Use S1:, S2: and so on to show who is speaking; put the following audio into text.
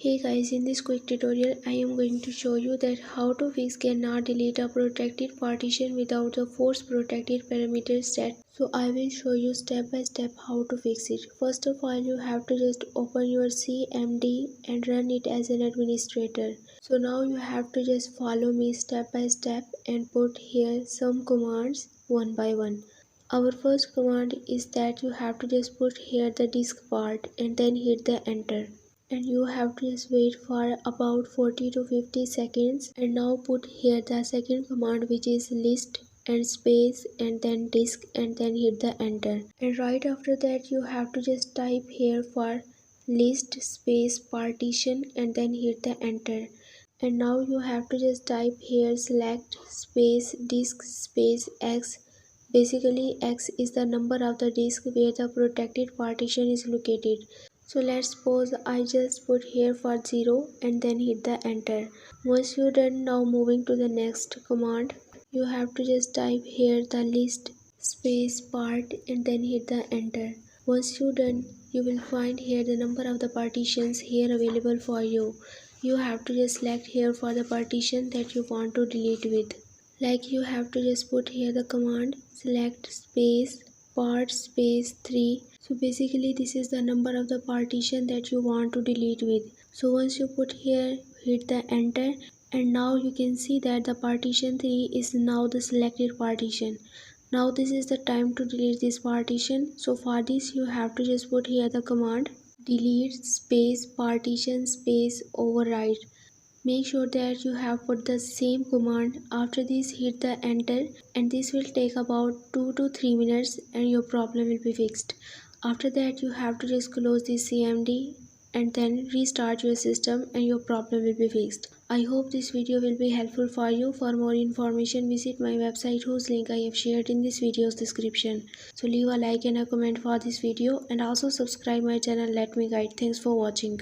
S1: Hey guys, in this quick tutorial I am going to show you that how to fix cannot delete a protected partition without the force protected parameter set. So I will show you step by step how to fix it. First of all, you have to just open your CMD and run it as an administrator. So now you have to just follow me step by step and put here some commands one by one. Our first command is that you have to just put here the DiskPart and then hit the enter. And you have to just wait for about 40 to 50 seconds, and now put here the second command, which is list and space and then disk and then hit the enter. And right after that you have to just type here for list space partition and then hit the enter. And now you have to just type here select space disk space x. Basically x is the number of the disk where the protected partition is located. So let's suppose I just put here for 0 and then hit the enter. Once you're done, now moving to the next command, you have to just type here the list space part and then hit the enter. Once you're done, you will find here the number of the partitions here available for you. You have to just select here for the partition that you want to delete with. Like you have to just put here the command select space part space 3. So basically this is the number of the partition that you want to delete with. So once you put here, hit the enter, and now you can see that the partition 3 is now the selected partition. Now this is the time to delete this partition. So for this you have to just put here the command delete space partition space override. Make sure that you have put the same command. After this hit the enter, and this will take about 2 to 3 minutes and your problem will be fixed. After that you have to just close the CMD and then restart your system and your problem will be fixed. I hope this video will be helpful for you. For more information visit my website whose link I have shared in this video's description. So leave a like and a comment for this video and also subscribe my channel Let Me Guide. Thanks for watching.